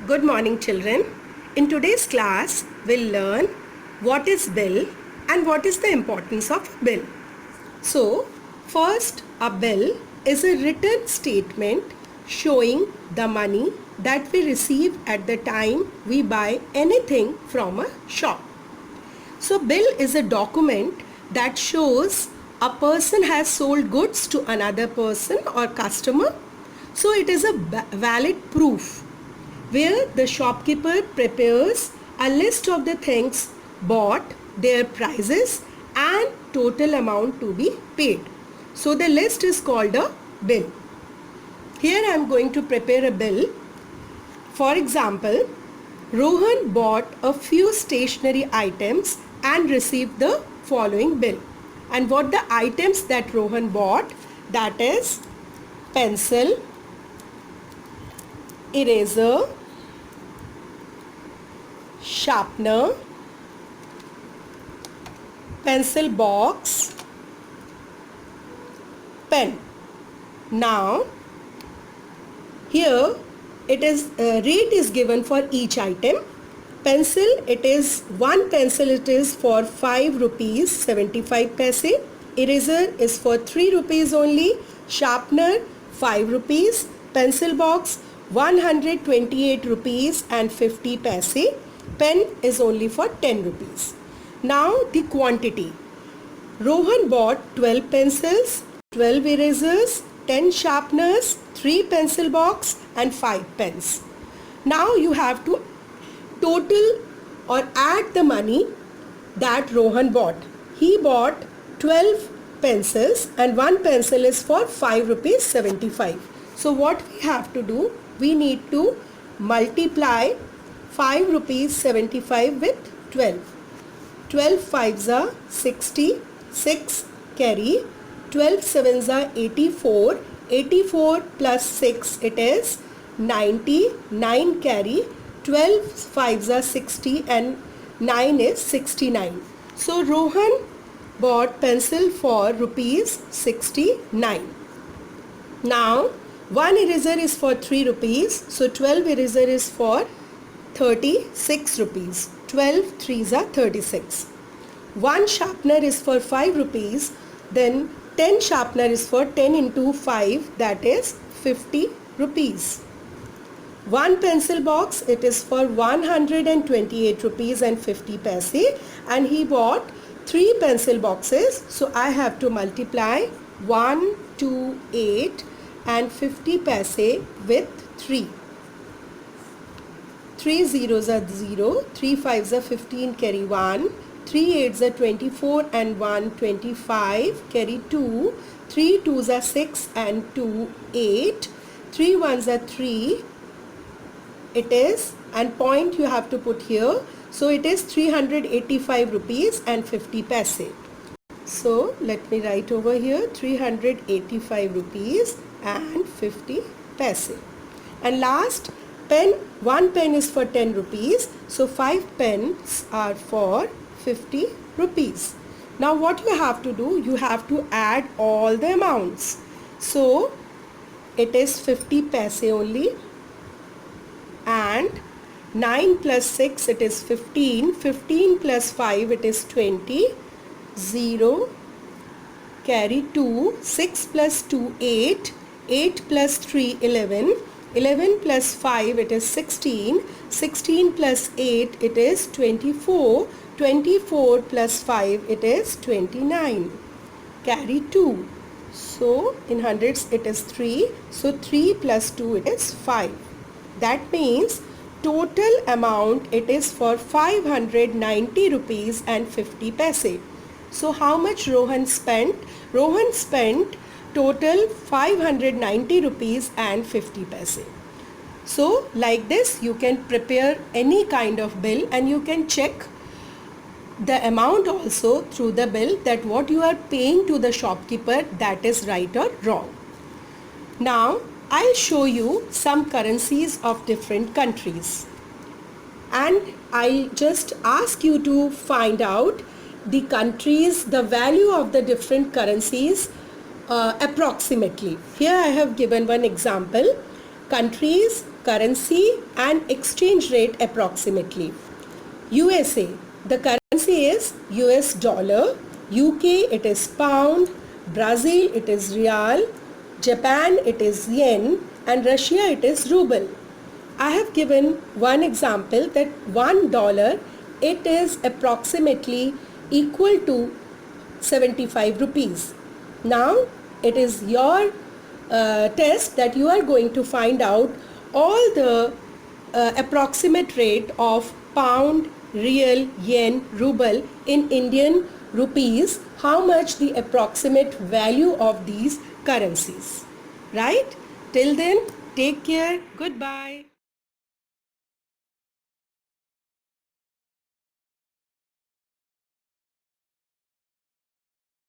Good morning children. In today's class, we'll learn what is bill and what is the importance of a bill. So, first, a bill is a written statement showing the money that we receive at the time we buy anything from a shop. So, bill is a document that shows a person has sold goods to another person or customer. So, it is a valid proof where the shopkeeper prepares a list of the things bought, their prices and total amount to be paid. So the list is called a bill. Here I am going to prepare a bill. For example, Rohan bought a few stationery items and received the following bill. And what the items that Rohan bought, that is pencil, eraser, sharpener, pencil box, pen. Now here it is rate is given for each item. Pencil, it is one pencil, it is for 5 rupees 75 paise. Eraser is for 3 rupees only. Sharpener 5 rupees. Pencil box 128 rupees and 50 paise. Pen is only for 10 rupees. Now the quantity. Rohan bought 12 pencils, 12 erasers, 10 sharpeners, 3 pencil box and 5 pens. Now you have to total or add the money that Rohan bought. He bought 12 pencils and one pencil is for 5 rupees 75. So what we have to do? We need to multiply 5 rupees 75 with 12. 12 5s are 60, 6 carry, 12 7s are 84, 84 plus 6 it is 90, 9 carry, 12 5s are 60 and 9 is 69. So Rohan bought pencil for rupees 69. Now one eraser is for 3 rupees, so 12 eraser is for 36 rupees. 12 3s are 36. One sharpener is for 5 rupees, then 10 sharpener is for 10 into 5, that is 50 rupees. One pencil box, it is for 128 rupees and 50 paise, and he bought 3 pencil boxes, so I have to multiply 128 and 50 paise with 3. 3 zeros are 0, 3 5s are 15 carry 1, 3 8s are 24 and 1 25 carry 2, 3 2s are 6 and 2 8, 3 1s are 3, it is, and point you have to put here, so it is 385 rupees and 50 paise. So let me write over here 385 rupees and 50 paise. And last, pen, one pen is for 10 rupees, so 5 pens are for 50 rupees. Now what you have to do, you have to add all the amounts. So it is 50 paise only, and 9 plus 6 it is 15, 15 plus 5 it is 20, 0 carry 2, 6 plus 2 8, 8 plus 3 11, 11 plus 5 it is 16, 16 plus 8 it is 24, 24 plus 5 it is 29, carry 2, so in hundreds it is 3, so 3 plus 2 it is 5. That means total amount it is for 590 rupees and 50 paise. So how much Rohan spent? Rohan spent total 590 rupees and 50 paise. So like this you can prepare any kind of bill and you can check the amount also through the bill that what you are paying to the shopkeeper, that is right or wrong. Now I'll show you some currencies of different countries and I'll just ask you to find out the countries, the value of the different currencies approximately. Here I have given one example. Countries currency and exchange rate approximately. USA, the currency is US dollar. UK, it is pound. Brazil, it is real. Japan, it is yen. And Russia, it is ruble. I have given one example that $1, it is approximately equal to 75 rupees. Now it is your test that you are going to find out all the approximate rate of pound, real, yen, ruble in Indian rupees, how much the approximate value of these currencies. Right? Till then, take care. Goodbye.